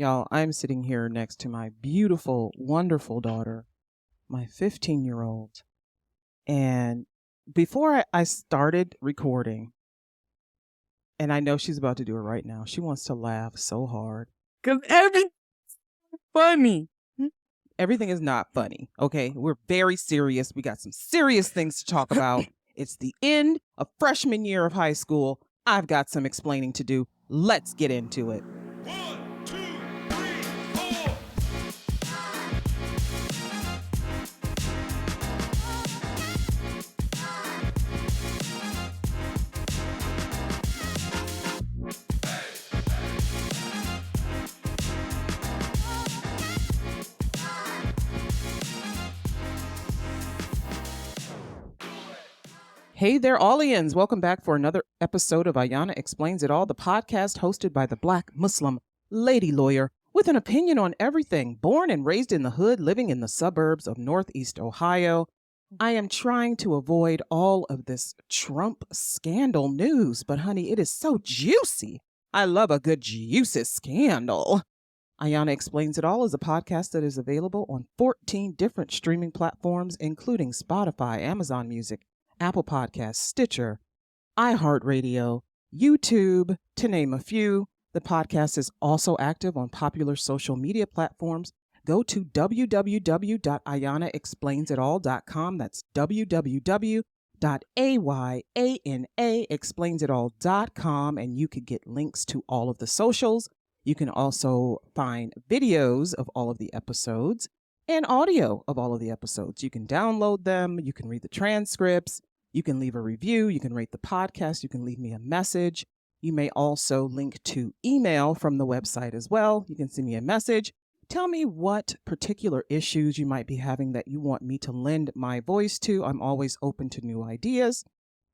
Y'all, I'm sitting here next to my beautiful, wonderful daughter, my 15-year-old. And before I started recording, and I know she's about to do it right now, she wants to laugh so hard. Because everything's funny. Everything is not funny, okay? We're very serious. We got some serious things to talk about. It's the end of freshman year of high school. I've got some explaining to do. Let's get into it. 1, 2, 3, 4. Hey there, Allians. Welcome back for another episode of Ayana Explains It All, the podcast hosted by the Black Muslim lady lawyer with an opinion on everything. Born and raised in the hood, living in the suburbs of Northeast Ohio, I am trying to avoid all of this Trump scandal news, but honey, it is so juicy. I love a good juicy scandal. Ayana Explains It All is a podcast that is available on 14 different streaming platforms, including Spotify, Amazon Music, Apple Podcasts, Stitcher, iHeartRadio, YouTube, to name a few. The podcast is also active on popular social media platforms. Go to www.ayanaexplainsitall.com. That's www.ayanaexplainsitall.com, and you can get links to all of the socials. You can also find videos of all of the episodes and audio of all of the episodes. You can download them. You can read the transcripts. You can leave a review. You can rate the podcast. You can leave me a message. You may also link to email from the website as well. You can send me a message. Tell me what particular issues you might be having that you want me to lend my voice to. I'm always open to new ideas.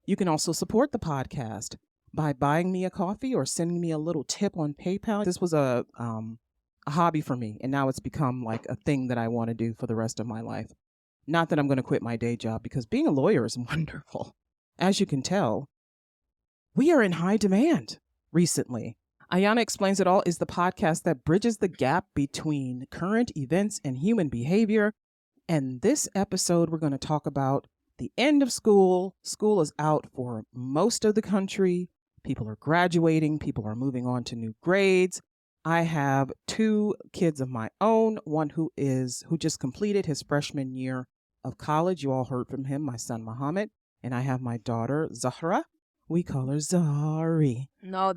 You can also support the podcast by buying me a coffee or sending me a little tip on PayPal. This was a hobby for me, and now it's become like a thing that I want to do for the rest of my life. Not that I'm going to quit my day job, because being a lawyer is wonderful. As you can tell, we are in high demand recently. Ayana Explains It All is the podcast that bridges the gap between current events and human behavior. And this episode, we're going to talk about the end of school. School is out for most of the country. People are graduating. People are moving on to new grades. I have two kids of my own, one who just completed his freshman year of college. You all heard from him, my son Muhammad, and I have my daughter Zahra. We call her Zari. No.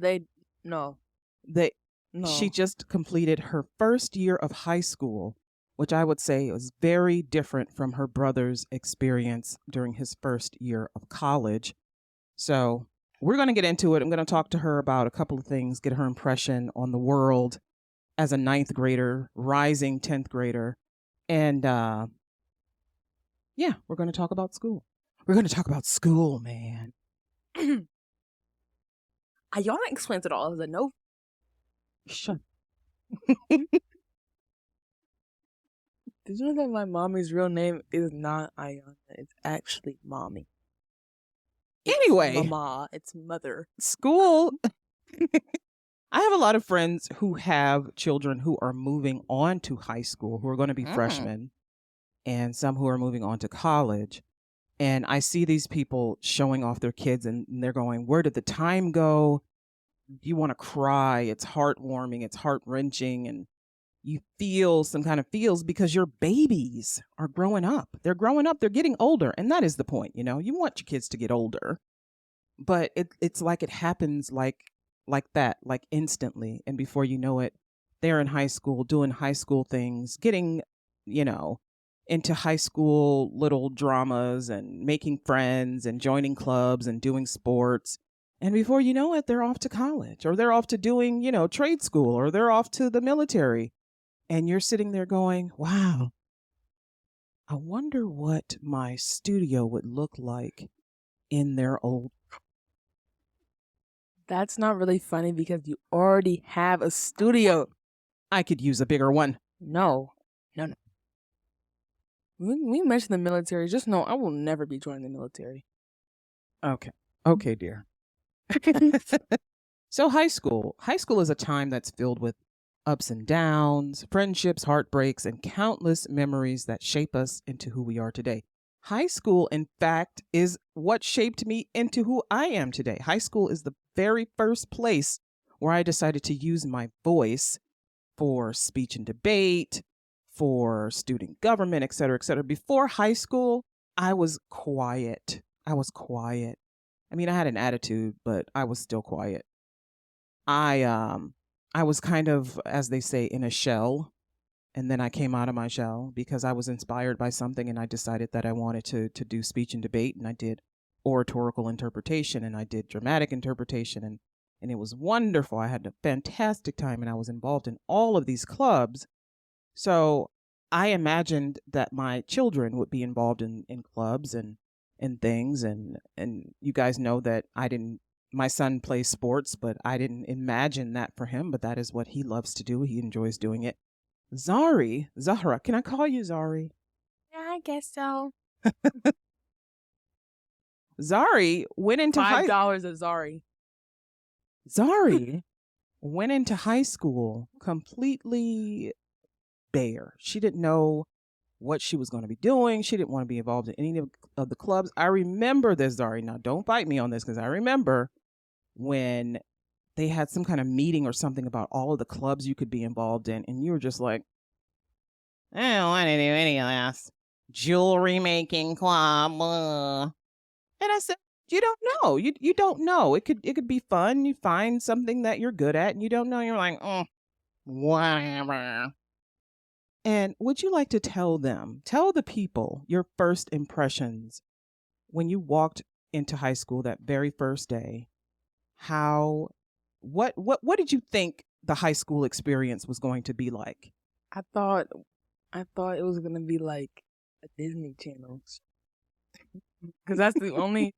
She just completed her first year of high school, which I would say was very different from her brother's experience during his first year of college. So we're going to get into it. I'm going to talk to her about a couple of things, get her impression on the world as a 9th grader, rising 10th grader. And yeah, we're going to talk about school. We're going to talk about school, man. Ayana Explains It All is a no. Shut. Did you know that my mommy's real name is not Ayana? It's actually Mommy. Anyway. Mama, it's mother. School. I have a lot of friends who have children who are moving on to high school, who are going to be freshmen, and some who are moving on to college. And I see these people showing off their kids, and they're going, where did the time go? You want to cry. It's heartwarming. It's heart-wrenching. And you feel some kind of feels because your babies are growing up. They're growing up. They're getting older. And that is the point. You know, you want your kids to get older. But it's like it happens like that, like instantly. And before you know it, they're in high school, doing high school things, getting, into high school little dramas and making friends and joining clubs and doing sports. And before you know it, they're off to college, or they're off to doing, trade school, or they're off to the military. And you're sitting there going, wow, I wonder what my studio would look like in their old. That's not really funny because you already have a studio. I could use a bigger one. No. We mentioned the military. Just know I will never be joining the military. Okay, dear. So high school is a time that's filled with ups and downs, friendships, heartbreaks, and countless memories that shape us into who we are today. High school, in fact, is what shaped me into who I am today. High school is the very first place where I decided to use my voice for speech and debate, for student government, et cetera, et cetera. Before high school, I was quiet. I was quiet. I mean, I had an attitude, but I was still quiet. I was kind of, as they say, in a shell. And then I came out of my shell because I was inspired by something and I decided that I wanted to do speech and debate, and I did oratorical interpretation and I did dramatic interpretation, and it was wonderful. I had a fantastic time and I was involved in all of these clubs. So I imagined that my children would be involved in clubs and things. And you guys know that my son plays sports, but I didn't imagine that for him, but that is what he loves to do. He enjoys doing it. Zahra, can I call you Zari? Yeah, I guess so. Zari went into $5 a Zari. Zari went into high school completely bare. She didn't know what she was going to be doing. She didn't want to be involved in any of the clubs. I remember this, Zari. Now, don't fight me on this, because I remember when they had some kind of meeting or something about all of the clubs you could be involved in, and you were just like, I don't want to do any of this. Jewelry making club. And I said, you don't know. You don't know. It could be fun. You find something that you're good at and you don't know. You're like, whatever. And would you like to tell the people, your first impressions when you walked into high school that very first day? What did you think the high school experience was going to be like? I thought it was gonna be like a Disney Channel, because that's the only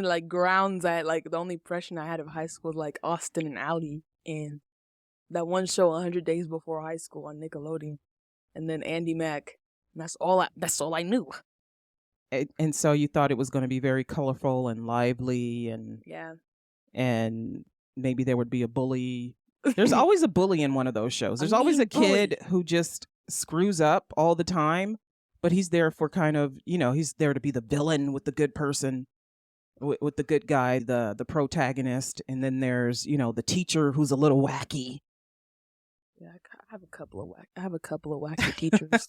like grounds the only impression I had of high school was like Austin and Ally and that one show 100 Days Before High School on Nickelodeon, and then Andy Mack. And that's all I knew. And so you thought it was going to be very colorful and lively, and maybe there would be a bully. There's always a bully in one of those shows. There's always a kid who just screws up all the time, but he's there for kind of, he's there to be the villain with the good person, with the good guy, the protagonist. And then there's, the teacher who's a little wacky. Yeah, I have a couple of wacky teachers.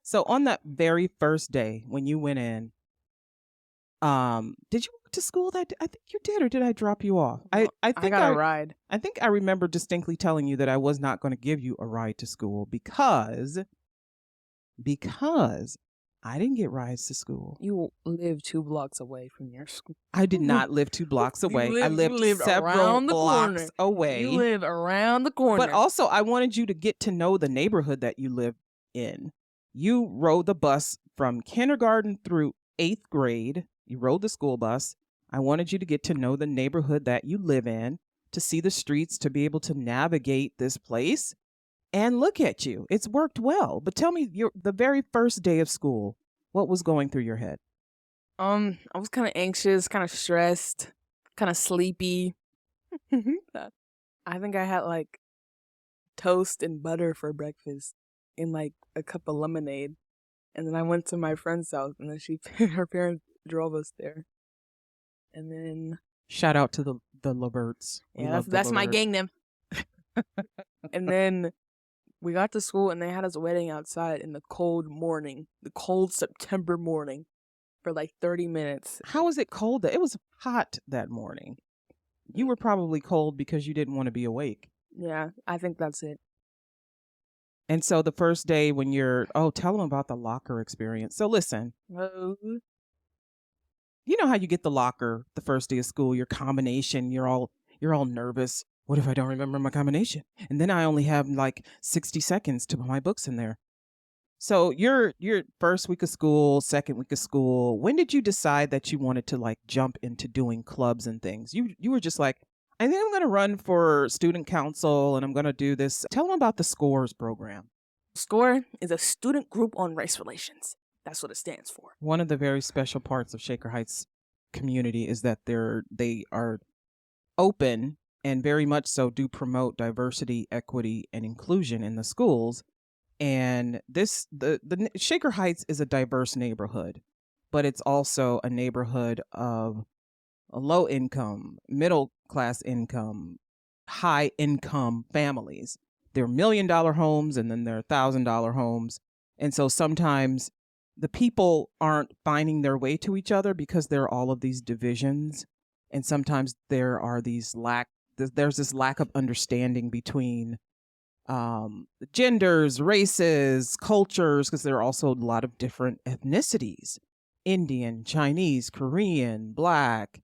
So on that very first day when you went in, did you walk to school that day? I think you did, or did I drop you off? I think I got a ride. I think I remember distinctly telling you that I was not going to give you a ride to school because I didn't get rides to school. You live 2 blocks away from your school. I did not live 2 blocks away. I lived several around the blocks corner. away. You live around the corner. But also, I wanted you to get to know the neighborhood that you live in. You rode the bus from kindergarten through 8th grade. You rode the school bus. I wanted you to get to know the neighborhood that you live in, to see the streets, to be able to navigate this place. And look at you. It's worked well. But tell me, the very first day of school, what was going through your head? I was kind of anxious, kind of stressed, kind of sleepy. I think I had like toast and butter for breakfast and like a cup of lemonade. And then I went to my friend's house, and then her parents drove us there. And then shout out to the Leverts. Yeah, that's my gang name. And then we got to school, and they had us waiting outside in the cold September morning for like 30 minutes. How was it cold? It was hot that morning. You were probably cold because you didn't want to be awake. Yeah, I think that's it. And so the first day when tell them about the locker experience. So listen, you know how you get the locker the first day of school, your combination, you're all nervous. What if I don't remember my combination? And then I only have like 60 seconds to put my books in there. So your first week of school, second week of school, when did you decide that you wanted to like jump into doing clubs and things? You were just like, I think I'm going to run for student council and I'm going to do this. Tell them about the SCORES program. SCORE is a student group on race relations. That's what it stands for. One of the very special parts of Shaker Heights community is that they are open and very much so do promote diversity, equity, and inclusion in the schools. And the Shaker Heights is a diverse neighborhood, but it's also a neighborhood of a low income, middle class income, high income families. There are $1 million homes, and then there are $1,000 homes. And so sometimes the people aren't finding their way to each other because there are all of these divisions. And sometimes there's this lack of understanding between genders, races, cultures, because there are also a lot of different ethnicities: Indian, Chinese, Korean, Black,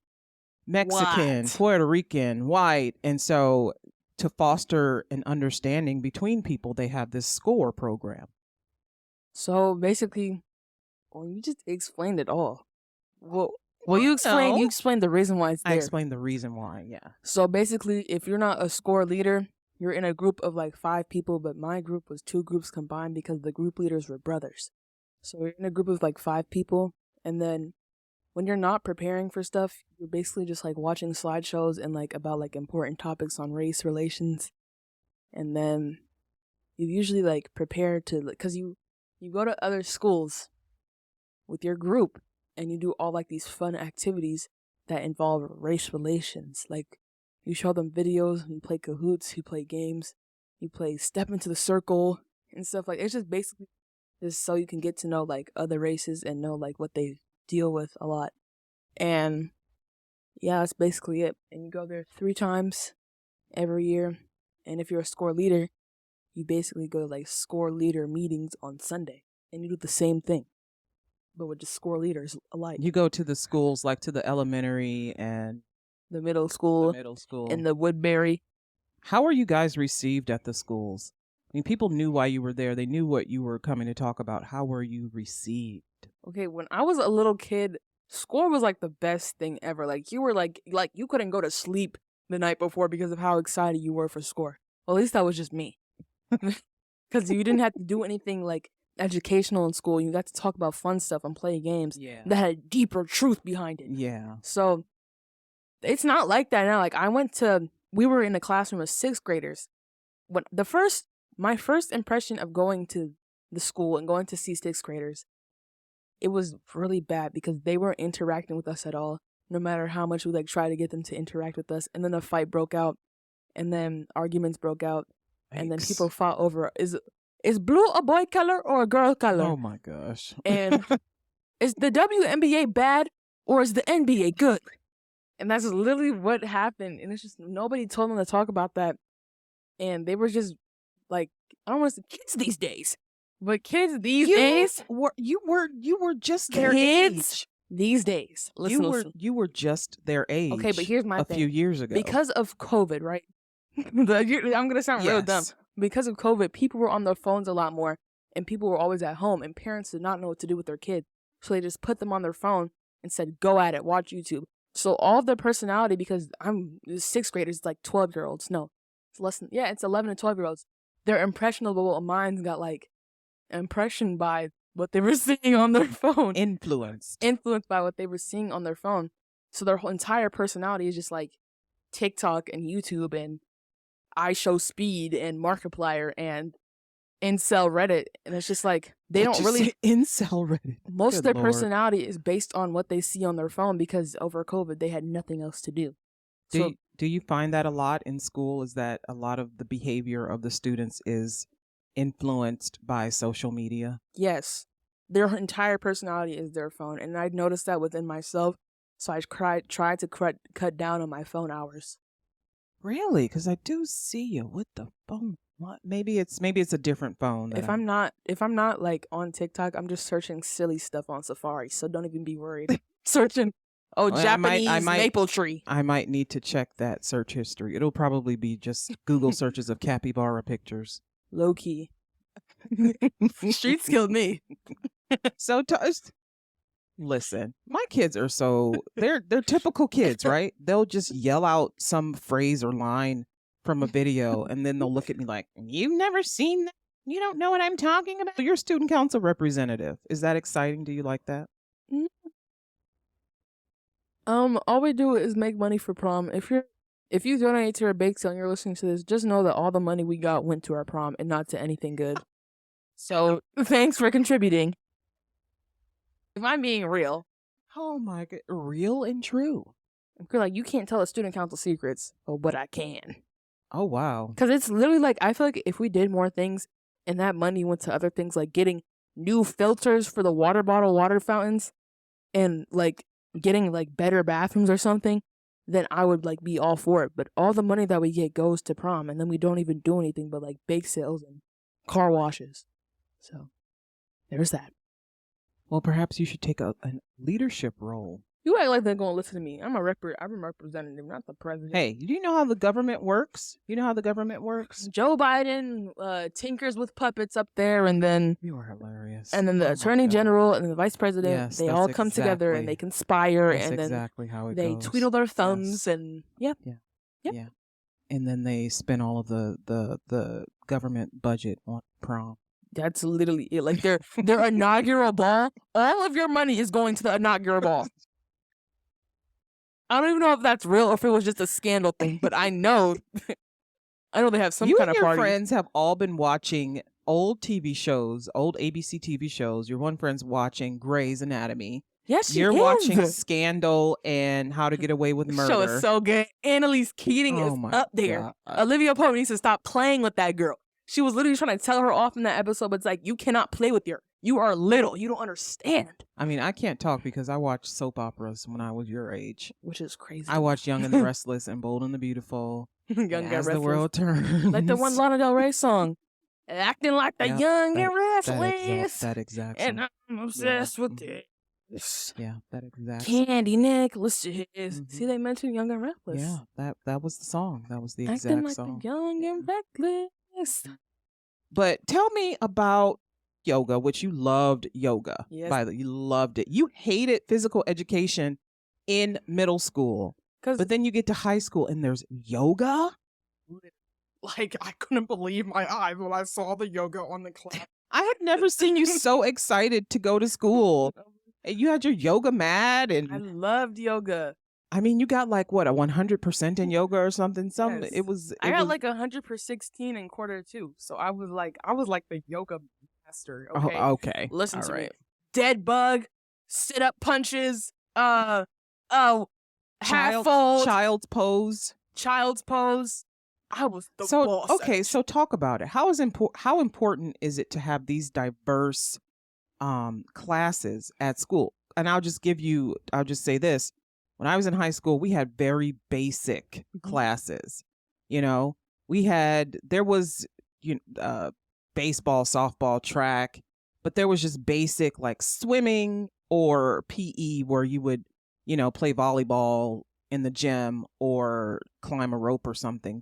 Mexican, What? Puerto Rican, white. And so to foster an understanding between people, they have this SCORE program. So basically, well, you just explained it all. Well, you no. explained the reason why it's there. I explained the reason why, yeah. So basically, if you're not a SCORE leader, you're in a group of like 5 people, but my group was 2 groups combined because the group leaders were brothers. So you're in a group of like 5 people, and then when you're not preparing for stuff, you're basically just like watching slideshows and like about like important topics on race relations. And then you usually like prepare to, because you go to other schools with your group and you do all like these fun activities that involve race relations. Like you show them videos, you play Kahoots, you play games, you play Step into the Circle and stuff. Like it's just basically just so you can get to know like other races and know like what they deal with a lot. And yeah, that's basically it. And you go there 3 times every year. And if you're a SCORE leader, you basically go to like SCORE leader meetings on Sunday, and you do the same thing, but with just SCORE leaders alike. You go to the schools, like to the elementary and The middle school, and the Woodbury. How are you guys received at the schools? I mean, people knew why you were there. They knew what you were coming to talk about. How were you received? Okay, when I was a little kid, SCORE was like the best thing ever. Like you were like you couldn't go to sleep the night before because of how excited you were for SCORE. Well, at least that was just me. Because you didn't have to do anything like educational in school. You got to talk about fun stuff and play games that had a deeper truth behind it. Yeah. So it's not like that now. Like we were in a classroom of 6th graders. When my first impression of going to the school and going to see 6th graders, it was really bad because they weren't interacting with us at all, no matter how much we like try to get them to interact with us. And then a fight broke out, and then arguments broke out. And then people fought over, is blue a boy color or a girl color? Oh my gosh. And is the WNBA bad or is the NBA good? And that's literally what happened. And it's just nobody told them to talk about that. And they were just like, I don't want to say kids these days, but kids these days you were just their kids age. These days. Listen. You were just their age. Okay, but here's my thing. A few years ago. Because of COVID, right? I'm gonna sound real dumb. Because of COVID, people were on their phones a lot more, and people were always at home, and parents did not know what to do with their kids, so they just put them on their phone and said, "Go at it, watch YouTube." So all of their personality, because I'm 6th graders, like 12-year-olds. No, it's less than it's 11 and 12-year-olds. Their impressionable minds got like impressioned by what they were seeing on their phone, influenced by what they were seeing on their phone. So their whole entire personality is just like TikTok and YouTube and I Show Speed and Markiplier and Incel Reddit. And it's just like they don't really Incel Reddit. Most of their personality is based on what they see on their phone because over COVID they had nothing else to do. Do you find that a lot in school? Is that a lot of the behavior of the students is influenced by social media? Yes. Their entire personality is their phone. And I noticed that within myself. So I tried to cut down on my phone hours. Really? Because I do see you with the phone. What? Maybe it's a different phone. If I'm not like on TikTok, I'm just searching silly stuff on Safari. So don't even be worried. Searching Japanese maple tree. I might need to check that search history. It'll probably be just Google searches of capybara pictures. Low key. Streets killed me. So listen, my kids are they're typical kids, right? They'll just yell out some phrase or line from a video, and then they'll look at me like, "You've never seen that? You don't know what I'm talking about?" You're student council representative. Is that exciting? Do you like that? All we do is make money for prom. If you're if you donate to our bake sale and you're listening to this, just know that all the money we got went to our prom and not to anything good. So thanks for contributing. If I'm being real, Oh my god, real and true. I feel like you can't tell a student council secrets, but I can. Oh wow. Because it's literally like, I feel like if we did more things and that money went to other things like getting new filters for the water bottle water fountains and like getting like better bathrooms or something, then I would like be all for it. But all the money that we get goes to prom, and then we don't even do anything but like bake sales and car washes. So there's that. Well, perhaps you should take a leadership role. You act like they're gonna listen to me. I'm a representative, not the president. Hey, do you know how the government works? You know how the government works? Joe Biden tinkers with puppets up there, and then You are hilarious. and then the Oh my attorney God. general and the vice president, Yes, they that's all come together and exactly- they conspire, That's and then exactly how it they goes. tweedle their thumbs, Yes. and Yep. Yeah. And then they spend all of the government budget on prom. That's literally it. Like their inaugural ball, all of your money is going to the inaugural ball. I don't even know if that's real or if it was just a scandal thing, but I know they have some You kind and of your party. friends have all been watching old TV shows, old ABC TV shows. Your one friend's watching Grey's Anatomy. Yes, she You're is. watching Scandal and How to Get Away with The Murder. show is so good. Annalise Keating Oh is my up there. God. Olivia Pope needs to stop playing with that girl. She was literally trying to tell her off in that episode, but it's like, you cannot play with her. You are little. You don't understand. I mean, I can't talk because I watched soap operas when I was your age. Which is crazy. I watched Young and the Restless and Bold and the Beautiful. Young and and As the Restless. World Turns. Like the one Lana Del Rey song. Acting like the Yeah, young that- and restless. That exact And song. I'm obsessed with Mhm. this. Yeah, that exact. Candy necklaces. Mhm. See, they mentioned Young and Restless. Yeah, that was the song. That was the Acting exact like song. the young and reckless. But tell me about yoga, which you loved yoga. Yes. By the you loved it. You hated physical education in middle school, Because but then you get to high school and there's yoga. like, I couldn't believe my eyes when I saw the yoga on the class. I had never seen you so excited to go to school. And you had your yoga mat, I and loved yoga. I mean, you got like what, a 100% in yoga or something. Yes. It was. I it got was- like 100 for 16 in quarter two. So I was like the yoga master. Oh, Okay. okay. Listen All to me. right. Dead bug, sit up punches, half fold, Child's pose. child's pose. I was the So boss. okay, so talk about it. How important is it to have these diverse classes at school? And I'll just say this. When I was in high school, we had very basic classes. You know, there was baseball, softball, track, but there was just basic like swimming or PE where you would, play volleyball in the gym or climb a rope or something.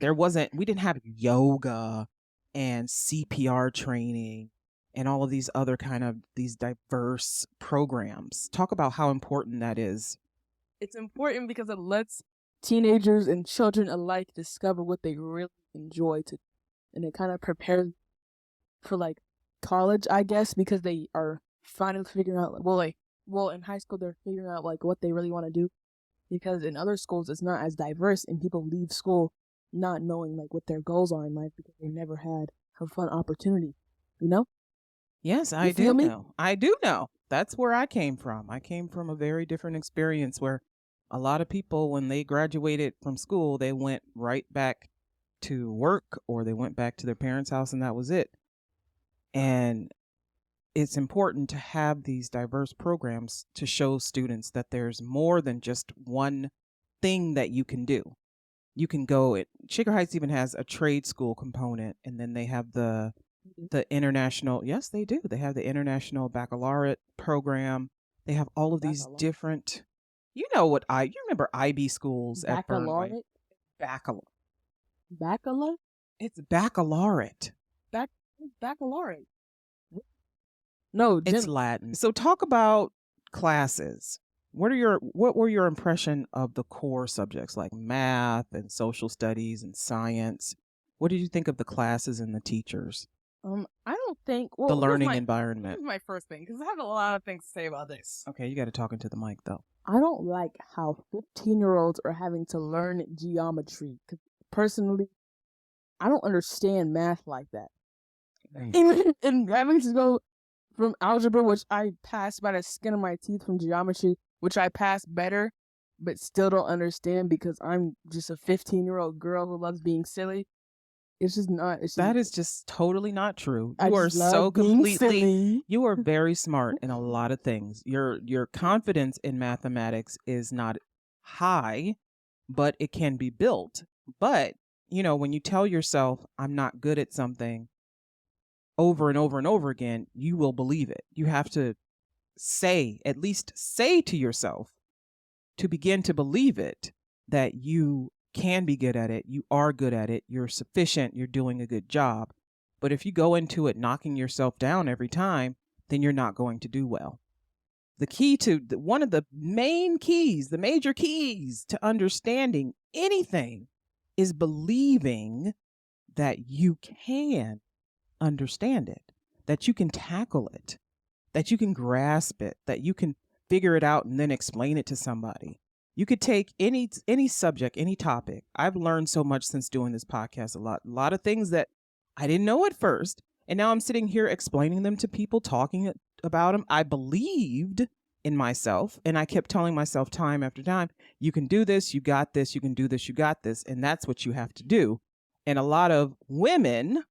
We didn't have yoga and CPR training and all of these other these diverse programs. Talk about how important that is. It's important because it lets teenagers and children alike discover what they really enjoy and it kind of prepares for like college, I guess, because they are finally figuring out, in high school they're figuring out like what they really want to do, because in other schools it's not as diverse and people leave school not knowing like what their goals are in life because they never had a fun opportunity, Yes, I You feel do me? know. I do know. That's where I came from. I came from a very different experience where a lot of people, when they graduated from school, they went right back to work or they went back to their parents' house and that was it. And it's important to have these diverse programs to show students that there's more than just one thing that you can do. You can go Shaker Heights even has a trade school component, and then they have the international, yes, they do. They have the international baccalaureate program. They have all of these Baccalaureate. different, you remember IB schools at Fernway. Baccalaureate? Baccalaureate. Baccalaureate? It's baccalaureate. Baccalaureate. No, It's Latin. So talk about classes. What were your impression of the core subjects like math and social studies and science? What did you think of the classes and the teachers? I don't don't think well, the learning here's environment. my first thing because I have a lot of things to say about this. Okay, you got to talk into the mic though. I don't like how 15-year-olds are having to learn geometry. 'Cause personally, I don't understand math like that. And having to go from algebra, which I passed by the skin of my teeth, from geometry, which I passed better, but still don't understand because I'm just a 15-year-old girl who loves being silly. It's just not. That is just totally not true. I You are just love so being completely silly. you are very smart in a lot of things. Your confidence in mathematics is not high, but it can be built. But, when you tell yourself I'm not good at something over and over and over again, you will believe it. You have to at least say to yourself to begin to believe it that you can be good at it, you are good at it, you're sufficient, you're doing a good job. But if you go into it knocking yourself down every time, then you're not going to do well. The key to one of the main keys, the major keys to understanding anything is believing that you can understand it, that you can tackle it, that you can grasp it, that you can figure it out and then explain it to somebody. You could take any subject, any topic. I've learned so much since doing this podcast, a lot of things that I didn't know at first. And now I'm sitting here explaining them to people, talking about them. I believed in myself and I kept telling myself time after time, you can do this, you got this, you can do this, you got this. And that's what you have to do. And a lot of women,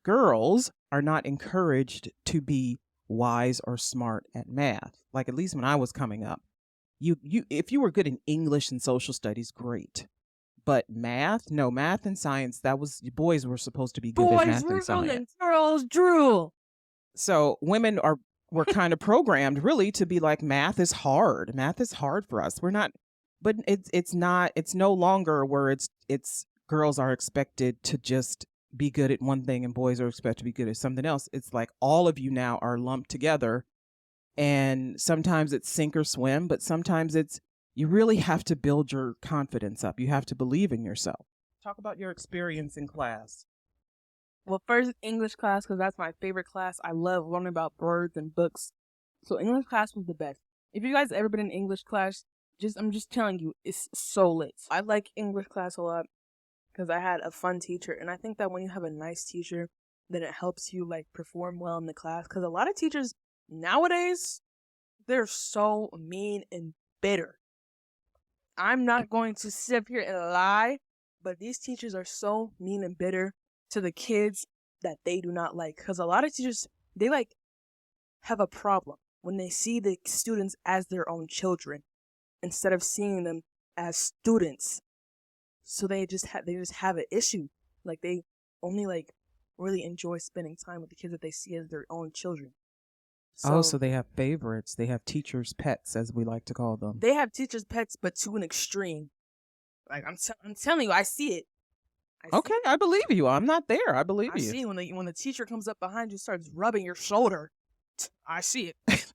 girls, are not encouraged to be wise or smart at math. Like at least when I was coming up. If you were good in English and social studies, great. But math and science, boys were supposed to be good at math and science. And girls drool. So women were kind of programmed really to be like, math is hard. Math is hard for us. We're not, but it's no longer where it's girls are expected to just be good at one thing and boys are expected to be good at something else. It's like all of you now are lumped together. And sometimes it's sink or swim, but sometimes you really have to build your confidence up. You have to believe in yourself. Talk about your experience in class. Well, first English class, because that's my favorite class. I love learning about birds and books. So English class was the best. If you guys ever been in English class, I'm just telling you, it's so lit. I like English class a lot because I had a fun teacher. And I think that when you have a nice teacher, then it helps you like perform well in the class. Because a lot of teachers nowadays, they're so mean and bitter. I'm not going to sit up here and lie, but these teachers are so mean and bitter to the kids that they do not like. Because a lot of teachers, they like have a problem when they see the students as their own children instead of seeing them as students. So they just have an issue. Like they only like really enjoy spending time with the kids that they see as their own children. So they have favorites. They have teachers' pets, as we like to call them. They have teachers' pets, but to an extreme. Like I'm telling you, I see it. I believe you. I'm not there. I believe you. I see when the teacher comes up behind you, starts rubbing your shoulder. I see it.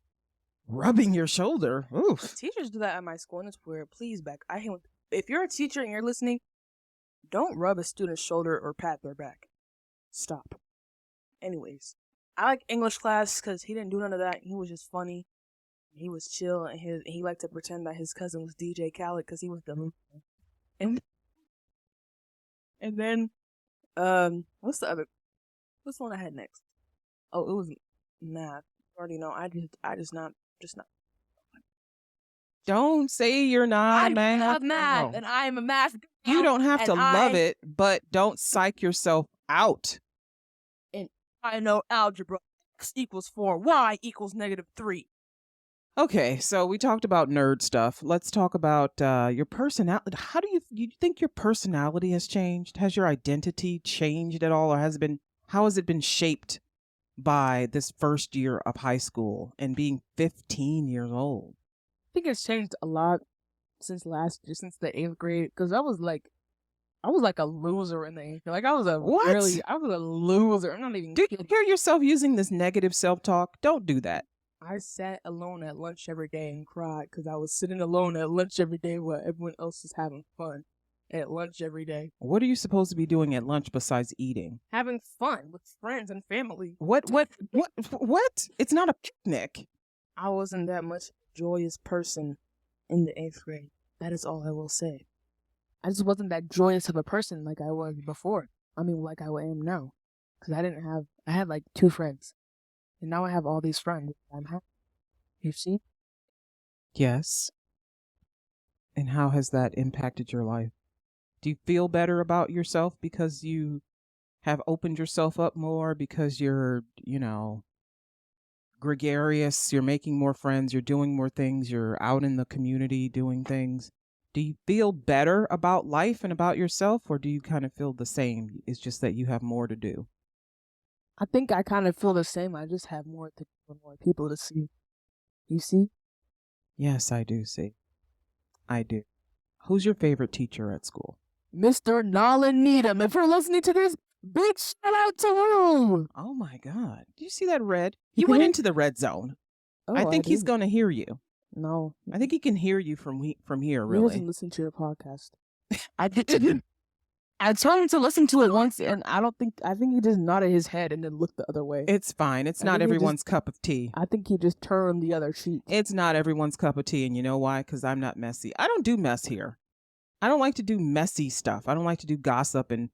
Rubbing your shoulder. Oof. Teachers do that at my school, and it's weird. Please, Beck. I hate if you're a teacher and you're listening, don't rub a student's shoulder or pat their back. Stop. Anyways. I like English class because he didn't do none of that. He was just funny. He was chill, and he liked to pretend that his cousin was DJ Khaled because he was dumb. And then, what's the one I had next? Oh, it was math. You already know. I just not. Don't say you're not I math. love math, No. and I am a math girl. You don't have to love it, but don't psych yourself out. I know algebra. X equals 4. Y equals -3. Okay, so we talked about nerd stuff. Let's talk about your personality. How do you think your personality has changed? Has your identity changed at all, or how has it been shaped by this first year of high school and being 15 years old? I think it's changed a lot since last year, since the 8th grade, because I was like a loser in the 8th grade. Like I was a loser. I'm not even Do you kidding. hear yourself using this negative self-talk? Don't do that. I sat alone at lunch every day and cried because I was sitting alone at lunch every day while everyone else was having fun. at lunch every day. What are you supposed to be doing at lunch besides eating? Having fun with friends and family. What? It's not a picnic. I wasn't that much joyous person in the 8th grade. That is all I will say. I just wasn't that joyous of a person like I was before. I mean, like I am now. Because I had like 2 friends. And now I have all these friends. I'm happy. You see? Yes. And how has that impacted your life? Do you feel better about yourself because you have opened yourself up more, because you're, gregarious, you're making more friends, you're doing more things, you're out in the community doing things? Do you feel better about life and about yourself, or do you kind of feel the same? It's just that you have more to do. I think I kind of feel the same. I just have more people to see. You see? Yes, I do see. I do. Who's your favorite teacher at school? Mr. Nolan Needham. If you're listening to this, big shout out to you. Oh my God. Do you see that red? He went into the red zone. Oh, I think he's didn't. going to hear you. No. I think he can hear you from here, He really. doesn't listen to your podcast. I did. I told him to listen to it once, and I think he just nodded his head and then looked the other way. It's fine. It's not everyone's cup of tea. I think he just turned the other cheek. It's not everyone's cup of tea, and you know why? Because I'm not messy. I don't do mess here. I don't like to do messy stuff. I don't like to do gossip and,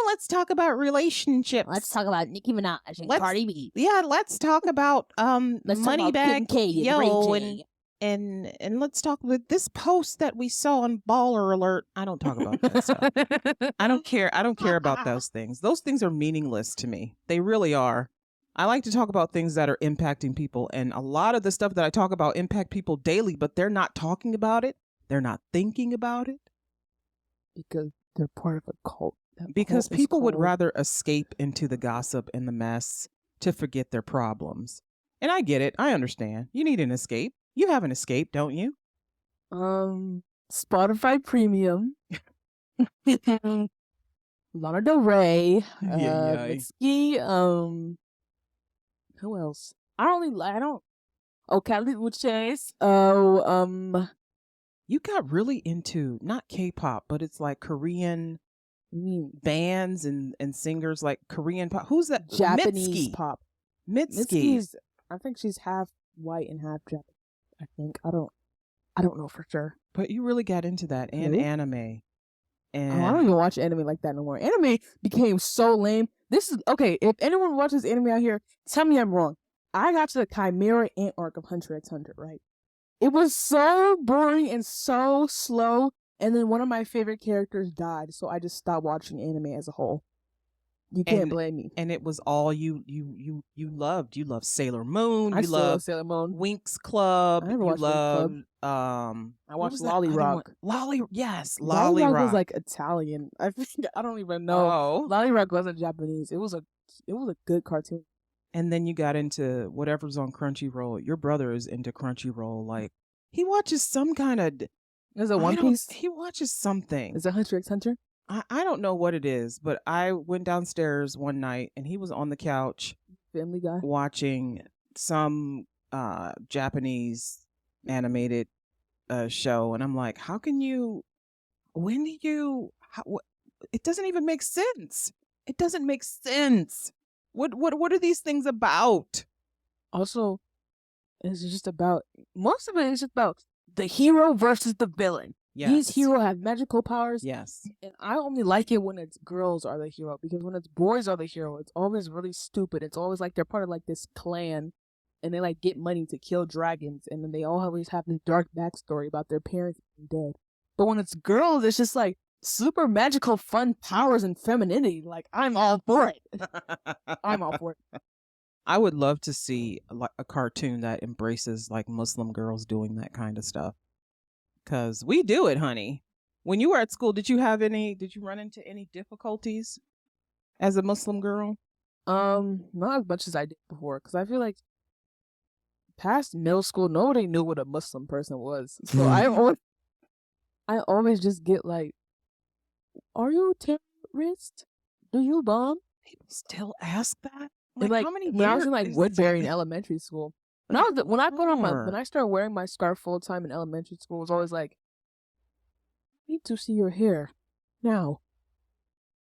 let's talk about relationships. Let's talk about Nicki Minaj and Cardi B. Yeah, let's talk about Let's talk about Moneybag Kid and Ray Yo J. and let's talk about this post that we saw on Baller Alert. I don't talk about that stuff. I don't care. I don't care about those things. Those things are meaningless to me. They really are. I like to talk about things that are impacting people, and a lot of the stuff that I talk about impact people daily, but they're not talking about it. They're not thinking about it. Because they're part of a cult. Because people would rather escape into the gossip and the mess to forget their problems. And I get it. I understand. You need an escape. You have an escape, don't you? Spotify Premium. Lana Del Rey. Mitski. Who else? Cali Uchis. You got really into not K-pop, but it's like Korean bands and singers, like Korean pop. Who's that? Japanese pop. Mitski. I think she's half white and half Japanese. I think. I don't know for sure. But you really got into that, and anime. And I don't even watch anime like that no more. Anime became so lame. This is okay. If anyone watches anime out here, tell me I'm wrong. I got to the Chimera Ant arc of Hunter x Hunter, right? It was so boring and so slow, and then one of my favorite characters died, so I just stopped watching anime as a whole. You can't blame me. And it was all you loved. You loved Sailor Moon. I You still love loved Sailor Moon. Winx Club. I never You watched Winx Club. loved I watched Lolly Rock. Yes, Lolly Lolly Rock Rock. was like Italian. I don't even know. Oh. Lolly Rock wasn't Japanese. It was a good cartoon. And then you got into whatever's on Crunchyroll. Your brother is into Crunchyroll. Like, he watches some kind of... Is it One Piece? He watches something. Is it Hunter x Hunter? I don't know what it is, but I went downstairs one night and he was on the couch Family Guy? watching some Japanese animated show. And I'm like, how can you... it doesn't even make sense. It doesn't make sense. What are these things about? Also, it's just about... Most of it is just about the hero versus the villain. Yes. These heroes have magical powers. Yes. And I only like it when it's girls are the hero, because when it's boys are the hero, it's always really stupid. It's always like they're part of like this clan and they like get money to kill dragons, and then they always have this dark backstory about their parents being dead. But when it's girls, it's just like super magical fun powers and femininity. Like, I'm all for it. I'm all for it. I would love to see a cartoon that embraces like Muslim girls doing that kind of stuff. Because we do it, honey. When you were at school, did you run into any difficulties as a Muslim girl? Not as much as I did before, because I feel like past middle school, nobody knew what a Muslim person was. So I always just get like, are you a terrorist? Do you bomb? People still ask that? Like how many when I was in years like is Woodbury this? in elementary school. When I started wearing my scarf full time in elementary school, it was always like, I need to see your hair. now.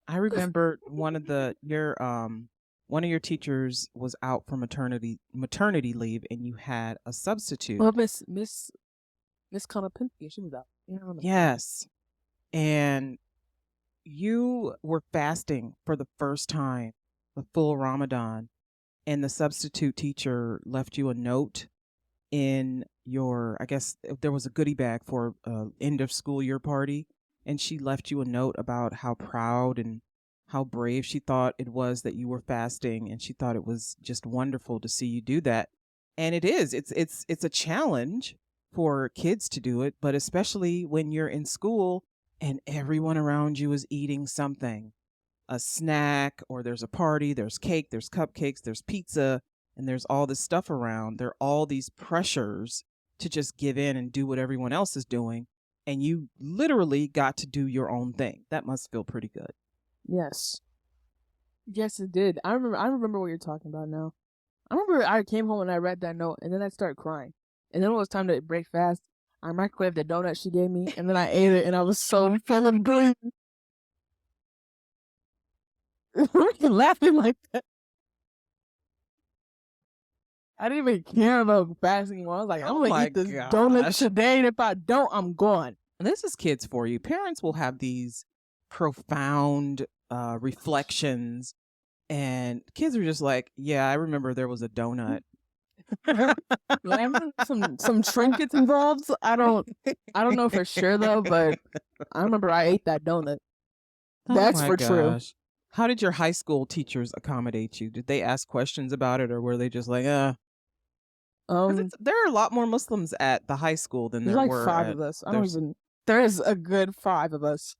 I remember one of your teachers was out for maternity leave, and you had a substitute. Well, Miss Konopinski, she was out. Yeah, I remember. Yes. And you were fasting for the first time, the full Ramadan, and the substitute teacher left you a note in your, I guess there was a goodie bag for end of school year party, and she left you a note about how proud and how brave she thought it was that you were fasting, and she thought it was just wonderful to see you do that. And it's a challenge for kids to do it, but especially when you're in school and everyone around you is eating something, a snack, or there's a party, there's cake, there's cupcakes, there's pizza, and there's all this stuff around. There are all these pressures to just give in and do what everyone else is doing. And you literally got to do your own thing. That must feel pretty good. Yes. Yes, it did. I remember what you're talking about now. I remember I came home and I read that note, and then I started crying. And then when it was time to break fast, I microwaved the donut she gave me, and then I ate it, and I was so feeling good. Why are you laughing like that? I didn't even care about fasting anymore. I was like, I'm Oh going to eat this donut gosh. today, and if I don't, I'm gone. And this is kids for you. Parents will have these profound reflections, and kids are just like, yeah, I remember there was a donut. Like, some trinkets involved. I don't know for sure though, but I remember I ate that donut. That's Oh my for true. gosh. How did your high school teachers accommodate you? Did they ask questions about it, or were they just like, 'Cause there are a lot more Muslims at the high school than there's there like were 5 at of us. there's- There is a good 5 of us.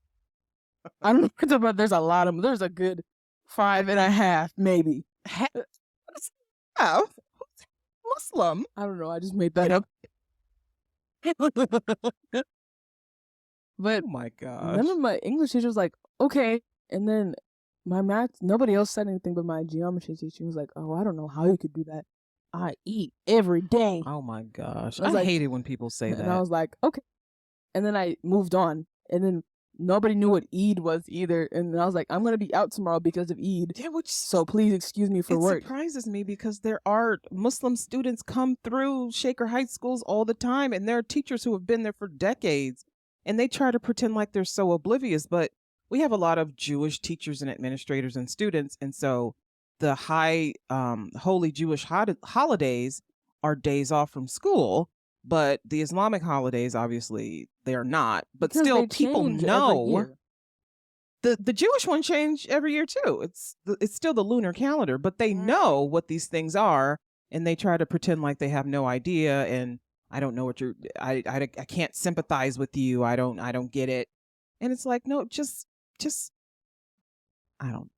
I don't know, but there's a lot of them. There's a good 5.5, maybe. Half Muslim. I don't know. I just made that up. But Oh my gosh. none of my English teacher was like, okay. And then my math, nobody else said anything, but my geometry teacher was like, oh, I don't know how you could do that. I eat every day. Oh my gosh. I was I like- hate it when people say And I that. was like, okay. And then I moved on. And then nobody knew what Eid was either. And I was like, I'm going to be out tomorrow because of Eid. Yeah, which So please excuse me for it work. surprises me because there are Muslim students come through Shaker High schools all the time, and there are teachers who have been there for decades, and they try to pretend like they're so oblivious. But we have a lot of Jewish teachers and administrators and students, and so the holy Jewish holidays are days off from school, but the Islamic holidays, obviously, they are not. But Because still, they people change every know. year. The Jewish one change every year too. It's still the lunar calendar, but they know what these things are, and they try to pretend like they have no idea. And I don't know what I can't sympathize with you. I don't get it. And it's like, no, just I don't.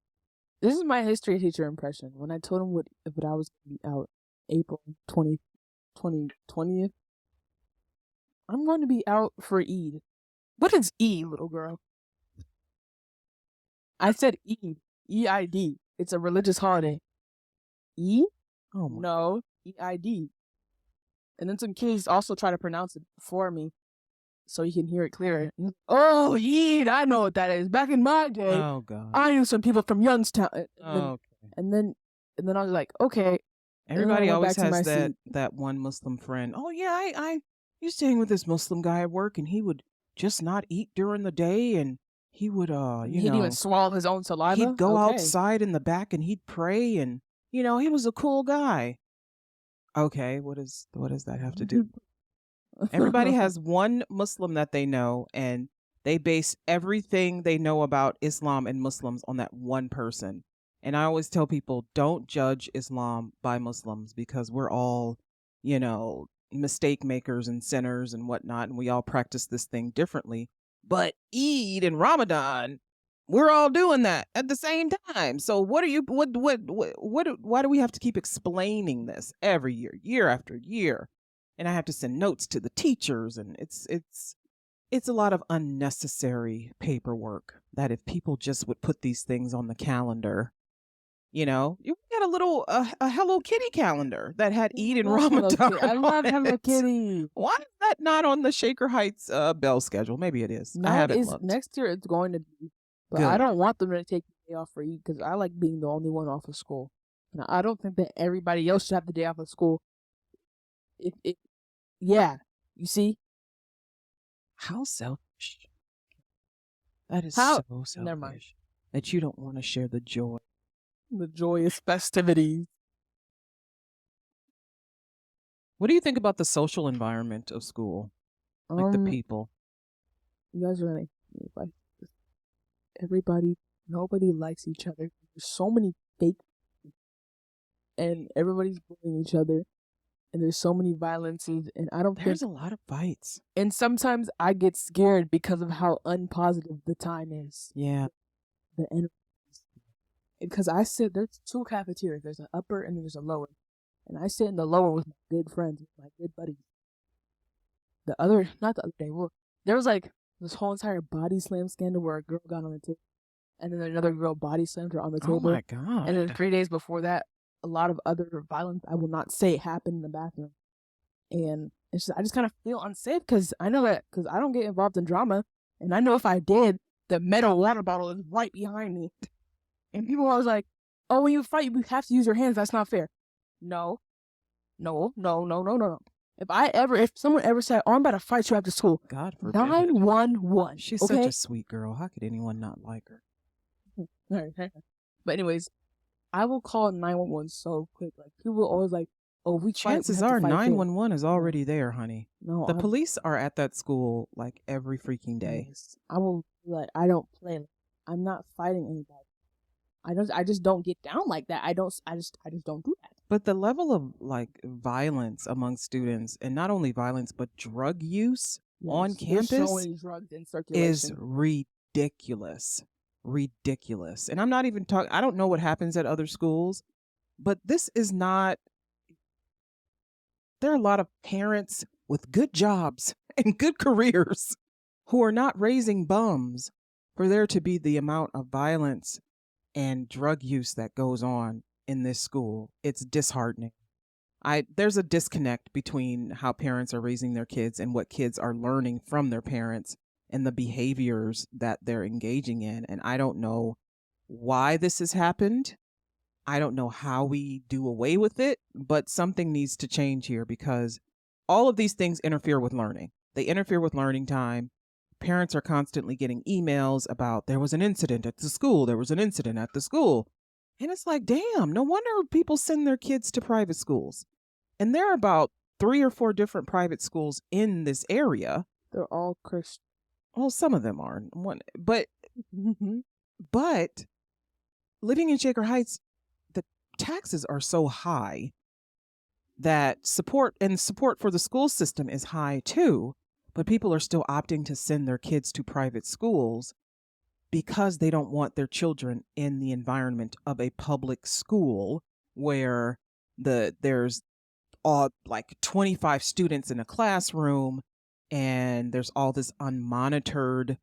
This is my history teacher impression. When I told him what I was going to be out April 20th, I'm going to be out for Eid. What is Eid, little girl? I said Eid. E-I-D. It's a religious holiday. E? Oh my. No. E-I-D. And then some kids also try to pronounce it for me so you can hear it clearer. Oh, Eid! I know what that is. Back in my day, Oh god. I knew some people from Youngstown. Okay. And then I was like, okay. Everybody went always back to my has seat. that one Muslim friend. Oh yeah, I used to hang with this Muslim guy at work, and he would just not eat during the day, and he would He'd even swallow his own saliva. he'd go Okay. outside in the back and he'd pray, and he was a cool guy. Okay, what does that have to do? Everybody has one Muslim that they know, and they base everything they know about Islam and Muslims on that one person. And I always tell people, don't judge Islam by Muslims, because we're all, mistake makers and sinners and whatnot, and we all practice this thing differently. But Eid and Ramadan, we're all doing that at the same time. So why do we have to keep explaining this every year after year? And I have to send notes to the teachers, and it's a lot of unnecessary paperwork that if people just would put these things on the calendar, you got a little a Hello Kitty calendar that had Eid and love Hello Ramadan. Kitty. I love on Hello it. Kitty. Why is that not on the Shaker Heights bell schedule? Maybe it is. I Now haven't is looked. next year it's going to be, but I Good. don't want them to take the day off for Eid because I like being the only one off of school. Now I don't think that everybody else should have the day off of school. Yeah, you see How selfish. That is How- so selfish. Never mind. That you don't want to share the joy. the joyous festivities. What do you think about the social environment of school? Like the people? You guys are gonna like everybody. Nobody likes each other. There's so many fake, and everybody's bullying each other. And there's so many violences, and I don't There's think. a lot of fights. And sometimes I get scared because of how unpositive the time is. Yeah. The energy. Because there's two cafeterias. There's an upper and there's a lower. And I sit in the lower with my good friends, with my good buddies. Not the other day, there was like this whole entire body slam scandal where a girl got on the table, and then another girl body slammed her on the table. Oh my God. And then 3 days before that, a lot of other violence, I will not say, happened in the bathroom. And I just kind of feel unsafe because I know that, because I don't get involved in drama. And I know if I did, the metal water bottle is right behind me. And people are always like, oh, when you fight, you have to use your hands. That's not fair. No. If someone ever said, oh, I'm about to fight you after school, God forbid. 911. She's okay? such a sweet girl. How could anyone not like her? Alright. But anyways, I will call 911 so quick. Like, people are always like, oh, we fight, Chances we have are to fight fair. 911 is already there, honey. No, The police are at that school like every freaking day. Yes. I will, like, I don't play. I'm not fighting anybody. I just don't get down like that. I just don't do that. But the level of like violence among students, and not only violence but drug use on Yes, campus there's so many drugs in circulation. is ridiculous. Ridiculous. And I'm not even talking, I don't know what happens at other schools, but this is not, there are a lot of parents with good jobs and good careers who are not raising bums for there to be the amount of violence and drug use that goes on in this school. It's disheartening. There's a disconnect between how parents are raising their kids and what kids are learning from their parents and the behaviors that they're engaging in. And I don't know why this has happened. I don't know how we do away with it, but something needs to change here because all of these things interfere with learning. They interfere with learning time. Parents are constantly getting emails about there was an incident at the school. There was an incident at the school. And it's like, damn, no wonder people send their kids to private schools. And there are about 3 or 4 different private schools in this area. They're all Christian. Well, some of them are. But living in Shaker Heights, the taxes are so high that support for the school system is high too. But people are still opting to send their kids to private schools because they don't want their children in the environment of a public school where there's all like 25 students in a classroom and there's all this unmonitored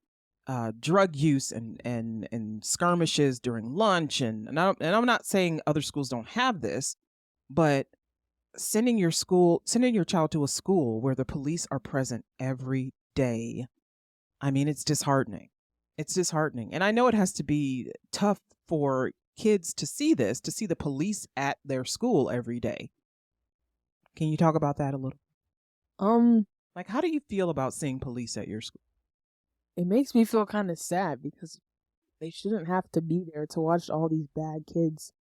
drug use and skirmishes during lunch. And I'm not saying other schools don't have this, but sending your child to a school where the police are present every day, I mean, it's disheartening. It's disheartening. And I know it has to be tough for kids to see the police at their school every day. Can you talk about that a little? Like, how do you feel about seeing police at your school? It makes me feel kind of sad because they shouldn't have to be there to watch all these bad kids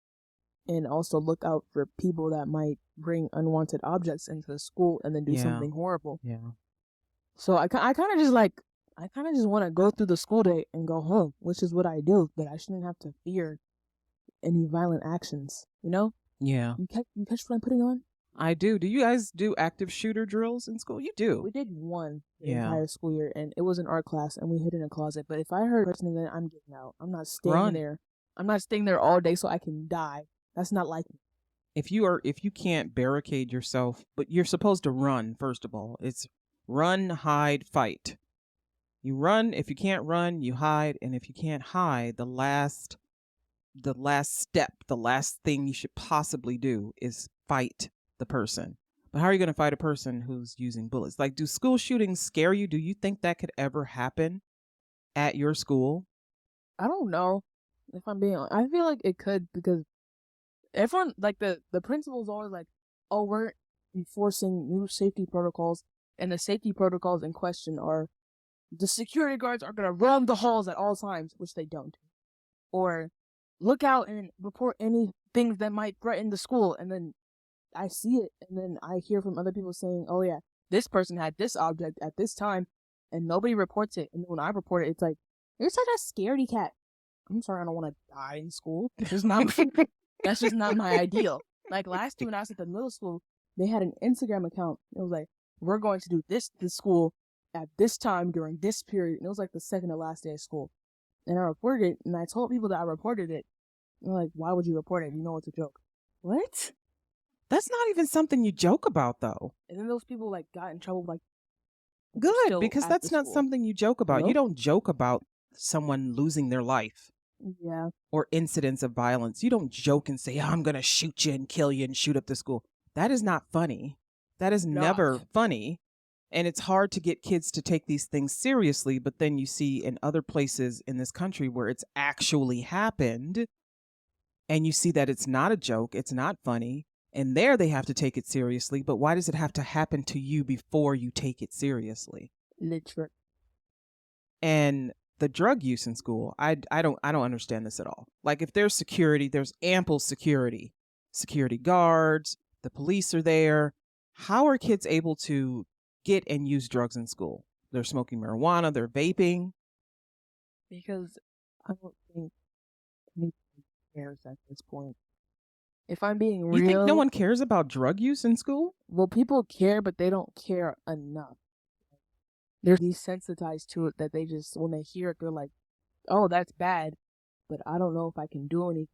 and also look out for people that might bring unwanted objects into the school and then do something horrible. Yeah. So I kind of just want to go through the school day and go home, which is what I do, but I shouldn't have to fear any violent actions, you know? Yeah. You catch what I'm putting on? I do. Do you guys do active shooter drills in school? You do. We did one the Yeah. entire school year, and it was an art class, and we hid in a closet. But if I heard a person, then I'm getting out. I'm not staying Run. there. I'm not staying there all day so I can die. That's not like me. If you can't barricade yourself, but you're supposed to run, first of all. It's run, hide, fight. You run. If you can't run, you hide. And if you can't hide, the last the last step, the last thing you should possibly do is fight the person. But how are you going to fight a person who's using bullets? Like, do school shootings scare you? Do you think that could ever happen at your school? I don't know if I'm being honest. I feel like it could, because everyone, like the principal's always like, oh, we're enforcing new safety protocols, and the safety protocols in question are the security guards are going to roam the halls at all times, which they don't. Or look out and report any things that might threaten the school. And then I see it, and then I hear from other people saying, oh yeah, this person had this object at this time, and nobody reports it. And when I report it, it's like, you're such a scaredy cat. I'm sorry, I don't want to die in school. That's just not my ideal. Like last year when I was at the middle school, they had an Instagram account. It was like, we're going to do this school at this time during this period. And it was like the second to last day of school. And I reported it, and I told people that I reported it. They're like, why would you report it? You know it's a joke. What? That's not even something you joke about, though. And then those people like got in trouble, like, Good, still because at that's the not school. something you joke about. Nope. You don't joke about someone losing their life Yeah. or incidents of violence. You don't joke and say, I'm going to shoot you and kill you and shoot up the school. That is not funny. That is never funny. And it's hard to get kids to take these things seriously. But then you see in other places in this country where it's actually happened, and you see that it's not a joke, it's not funny. And there they have to take it seriously. But why does it have to happen to you before you take it seriously? Literally. And the drug use in school, I don't understand this at all. Like, if there's security, there's ample security guards, the police are there. How are kids able to get and use drugs in school? They're smoking marijuana, they're vaping. Because I don't think anybody cares at this point. If I'm being real, You think no one cares about drug use in school? well, people care, but they don't care enough. They're desensitized to it that they just, when they hear it, they're like, oh, that's bad, but I don't know if I can do anything.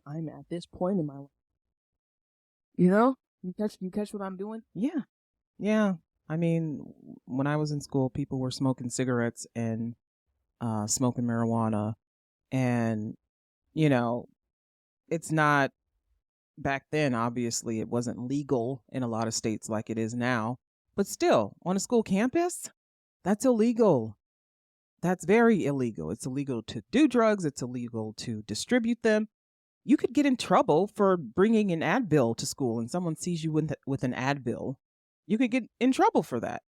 I'm at this point in my life. You know? You catch what I'm doing? Yeah. I mean, when I was in school, people were smoking cigarettes and smoking marijuana. And, you know, it's not, back then, obviously, it wasn't legal in a lot of states like it is now. But still, on a school campus, that's illegal. That's very illegal. It's illegal to do drugs. It's illegal to distribute them. You could get in trouble for bringing an Advil to school, and someone sees you with an Advil. You could get in trouble for that.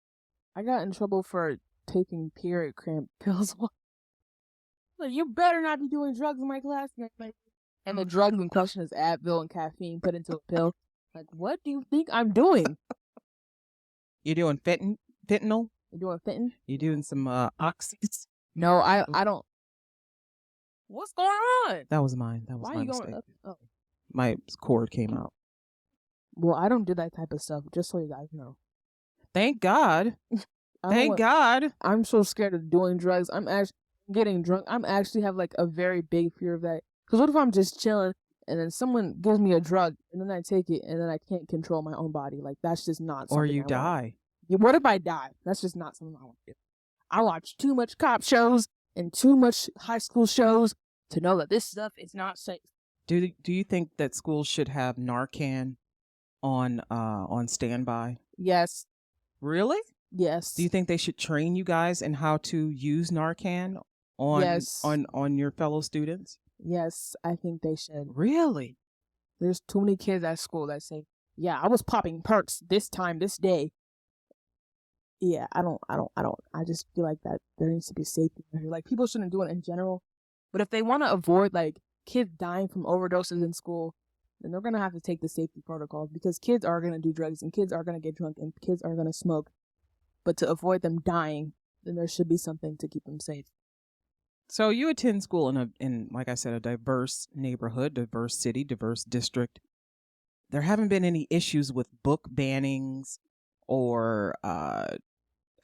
I got in trouble for taking period cramp pills. Like, you better not be doing drugs in my class. And the drugs in question is Advil and caffeine put into a pill. Like, what do you think I'm doing? You're doing fentanyl? You doing fentanyl? You're doing some oxys? No, I don't. What's going on? That was mine. That was Why my are you mistake. going up? Oh. My cord came out. Well, I don't do that type of stuff, just so you guys know. Thank God. Thank God. I'm so scared of doing drugs. I'm actually getting drunk. I'm actually have like a very big fear of that. Because what if I'm just chilling and then someone gives me a drug and then I take it and then I can't control my own body? Like, that's just not something Or you I want. die. Yeah, what if I die? That's just not something I want to do. I watch too much cop shows and too much high school shows to know that this stuff is not safe. Do you think that schools should have Narcan on standby? Yes. Really? Yes. Do you think they should train you guys in how to use Narcan on Yes. on your fellow students? Yes, I think they should. Really? There's too many kids at school that say, yeah, I was popping perks this time, this day. Yeah, I just feel like that there needs to be safety. Like, people shouldn't do it in general. But if they want to avoid, like, kids dying from overdoses in school, then they're going to have to take the safety protocols, because kids are going to do drugs and kids are going to get drunk and kids are going to smoke. But to avoid them dying, then there should be something to keep them safe. So you attend school in like I said, a diverse neighborhood, diverse city, diverse district. There haven't been any issues with book bannings or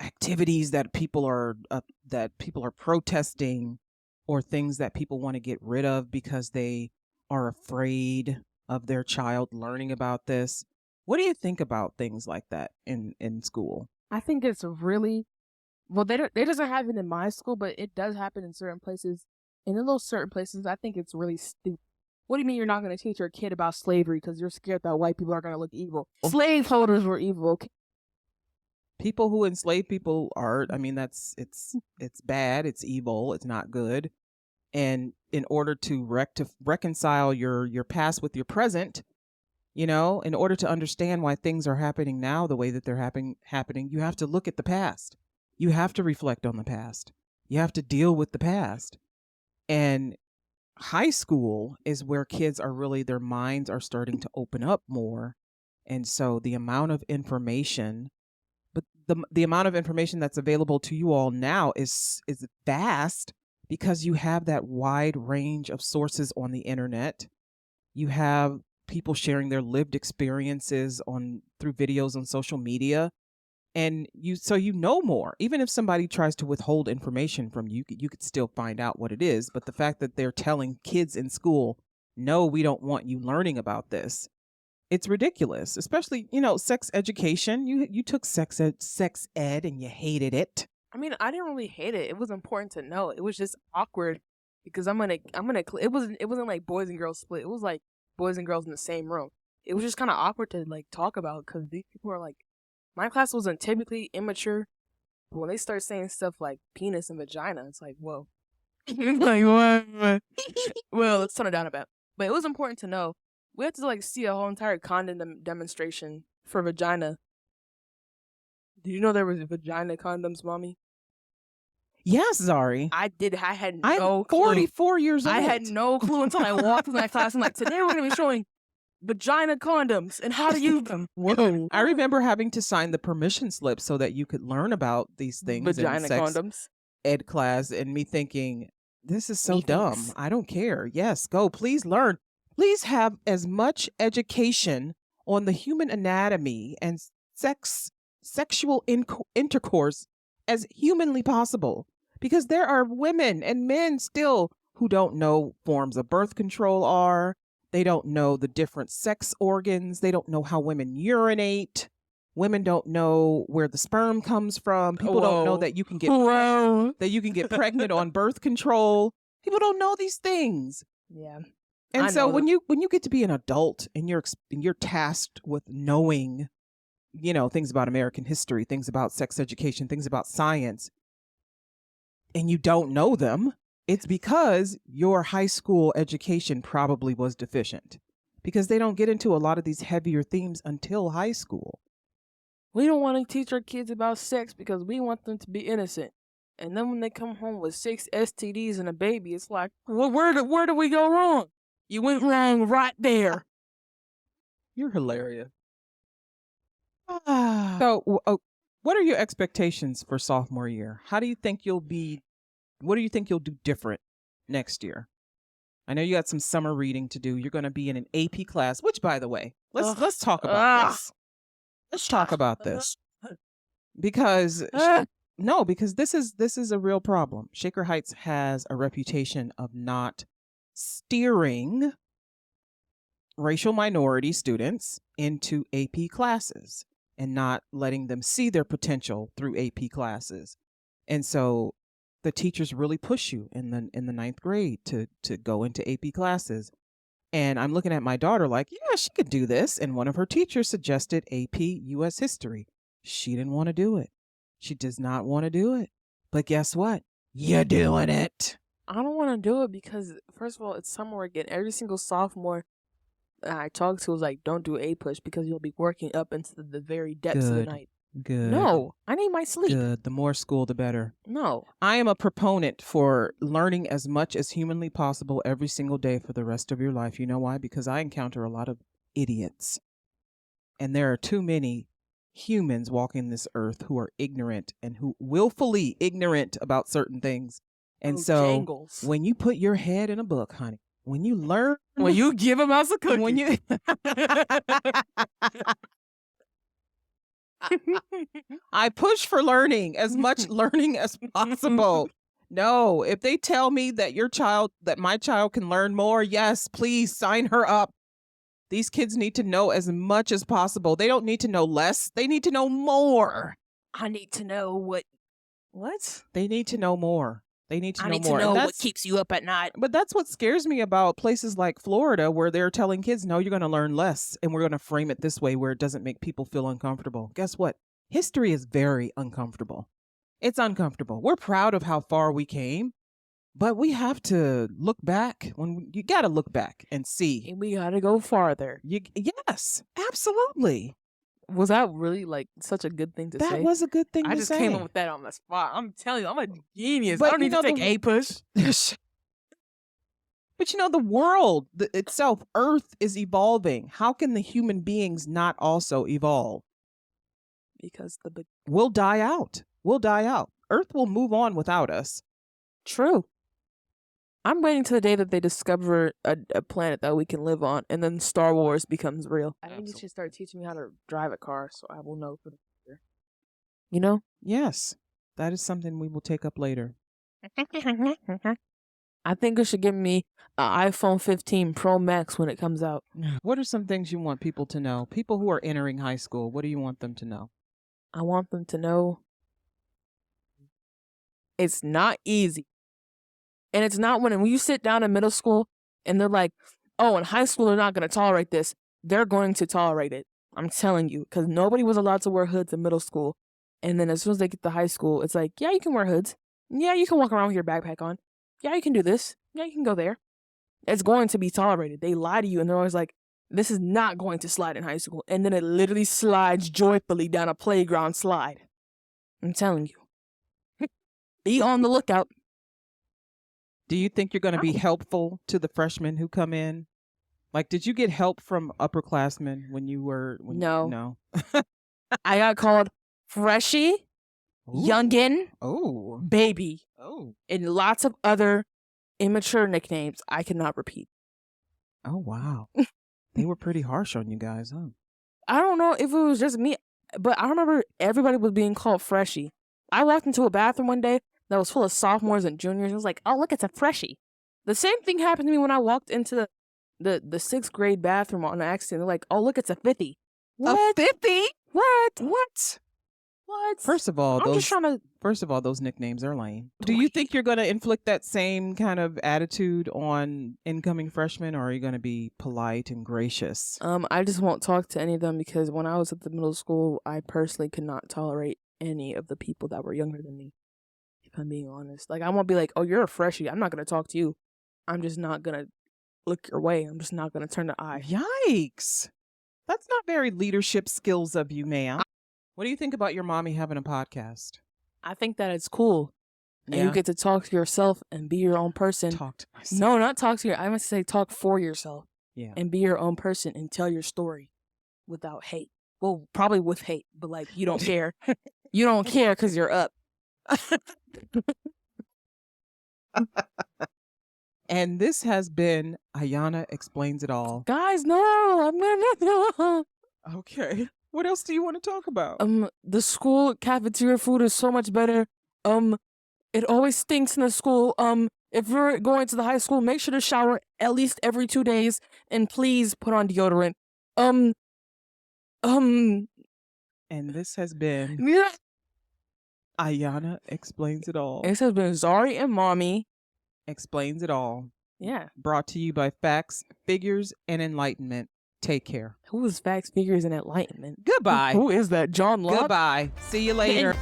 activities that people are protesting, or things that people want to get rid of because they are afraid of their child learning about this. What do you think about things like that in school? I think it's really, well, they doesn't have it in my school, but it does happen in certain places. And in those certain places, I think it's really stupid. What do you mean you're not going to teach your kid about slavery because you're scared that white people are going to look evil? Slaveholders were evil. Okay. People who enslave people are, I mean, it's bad, it's evil, it's not good. And in order to reconcile your past with your present, in order to understand why things are happening now the way that they're happening, you have to look at the past. You have to reflect on the past. You have to deal with the past. And high school is where kids are really, their minds are starting to open up more. And so the amount of information, but the amount of information that's available to you all now is vast, because you have that wide range of sources on the internet. You have people sharing their lived experiences through videos on social media. And you know more. Even if somebody tries to withhold information from you, you could still find out what it is. But the fact that they're telling kids in school, no, we don't want you learning about this, it's ridiculous. Especially, sex education. You took sex ed and you hated it. I mean, I didn't really hate it. It was important to know. It was just awkward because it wasn't like boys and girls split. It was like boys and girls in the same room. It was just kind of awkward to like talk about because these people are like, my class wasn't typically immature, but when they start saying stuff like penis and vagina, it's like, whoa. Like, what? Well, let's tone it down a bit. But it was important to know. We had to like see a whole entire condom demonstration for vagina. Did you know there was vagina condoms, Mommy? Yes, Zari. I did. I had no I'm clue. 44 years old. I had no clue until I walked in that class and like, today we're going to be showing vagina condoms and how to use them. Whoa. I remember having to sign the permission slip so that you could learn about these things. Vagina in sex condoms. ed class, and me thinking, this is so Me dumb. thinks. I don't care. Yes, go. Please learn. Please have as much education on the human anatomy and sexual intercourse as humanly possible. Because there are women and men still who don't know forms of birth control are. They don't know the different sex organs. They don't know how women urinate. Women don't know where the sperm comes from. People don't know that you can get pregnant on birth control. People don't know these things. Yeah. And so when you get to be an adult and you're tasked with knowing, things about American history, things about sex education, things about science, and you don't know them, it's because your high school education probably was deficient, because they don't get into a lot of these heavier themes until high school. We don't want to teach our kids about sex because we want them to be innocent. And then when they come home with 6 STDs and a baby, it's like, well, where did we go wrong? You went wrong right there. You're hilarious. So, what are your expectations for sophomore year? What do you think you'll do different next year? I know you got some summer reading to do. You're going to be in an AP class, which, by the way, let's talk about this. Let's talk about this. Because this is a real problem. Shaker Heights has a reputation of not steering racial minority students into AP classes and not letting them see their potential through AP classes. And so the teachers really push you in the ninth grade to go into AP classes. And I'm looking at my daughter like, yeah, she could do this. And one of her teachers suggested AP U.S. history. She didn't want to do it. She does not want to do it. But guess what? You're doing it. I don't want to do it because, first of all, it's summer again. Every single sophomore that I talk to was like, don't do A push because you'll be working up into the very depths of the night. Good. No, I need my sleep. Good. The more school, the better. No. I am a proponent for learning as much as humanly possible every single day for the rest of your life. You know why? Because I encounter a lot of idiots. And there are too many humans walking this earth who are ignorant and who willfully ignorant about certain things. And Jangles. When you put your head in a book, honey, when you learn, when you give them out a cookie, when you I push for learning, as much learning as possible. No, if they tell me that my child can learn more, yes, please sign her up. These kids need to know as much as possible. They don't need to know less. They need to know more. I need to know what? They need to know more. They need to I know need more. to know And what that's- keeps you up at night. But that's what scares me about places like Florida, where they're telling kids, no, you're going to learn less. And we're going to frame it this way where it doesn't make people feel uncomfortable. Guess what? History is very uncomfortable. It's uncomfortable. We're proud of how far we came, but we have to look back. You got to look back and see. And we gotta go farther. Yes, absolutely. Was that really like such a good thing to say? That was a good thing I to just say. came up with that on the spot. I'm telling you, I'm a genius. But I don't you need to know, take a push. But the world itself, Earth is evolving. How can the human beings not also evolve? Because We'll die out. We'll die out. Earth will move on without us. true. I'm waiting to the day that they discover a planet that we can live on, and then Star Wars becomes real. I think you should start teaching me how to drive a car, so I will know for the future. You know? Yes, that is something we will take up later. I think you should give me an iPhone 15 Pro Max when it comes out. What are some things you want people to know? People who are entering high school, what do you want them to know? I want them to know it's not easy. And it's not when you sit down in middle school and they're like, oh, in high school, they're not going to tolerate this. They're going to tolerate it. I'm telling you, because nobody was allowed to wear hoods in middle school. And then as soon as they get to high school, it's like, yeah, you can wear hoods. Yeah, you can walk around with your backpack on. Yeah, you can do this. Yeah, you can go there. It's going to be tolerated. They lie to you and they're always like, this is not going to slide in high school. And then it literally slides joyfully down a playground slide. I'm telling you. Be on the lookout. Do you think you're going to be helpful to the freshmen who come in? Like, did you get help from upperclassmen when you were? No. I got called freshie, Ooh. youngin, Oh. baby, Oh. and lots of other immature nicknames I cannot repeat. Oh, wow. They were pretty harsh on you guys, huh? I don't know if it was just me, but I remember everybody was being called freshie. I walked into a bathroom one day that was full of sophomores and juniors. I was like, oh, look, it's a freshie. The same thing happened to me when I walked into the sixth grade bathroom on accident. They're like, oh, look, it's a 50. What? A 50? What? What? What? First of all, I'm just trying to... those nicknames are lame. Do you think you're going to inflict that same kind of attitude on incoming freshmen, or are you going to be polite and gracious? I just won't talk to any of them because when I was at the middle school, I personally could not tolerate any of the people that were younger than me. If I'm being honest, like I won't be like, "Oh, you're a freshie. I'm not gonna talk to you. I'm just not gonna look your way. I'm just not gonna turn the eye." Yikes! That's not very leadership skills of you, ma'am. What do you think about your mommy having a podcast? I think that it's cool, and you get to talk to yourself and be your own person. Talk to myself. No, not talk to your. I must say, talk for yourself. Yeah. And be your own person and tell your story without hate. Well, probably with hate, but like you don't care. You don't care because you're up. And this has been Ayana Explains It All. Guys, no, I'm gonna. Okay. What else do you want to talk about? The school cafeteria food is so much better. It always stinks in the school. If you're going to the high school, make sure to shower at least every 2 days, and please put on deodorant. And this has been Yeah. Ayana Explains It All. This has been Zari and Mommy. Explains It All. Yeah. Brought to you by Facts, Figures, and Enlightenment. Take care. Who is Facts, Figures, and Enlightenment? Goodbye. Who is that? John Locke? Goodbye. See you later.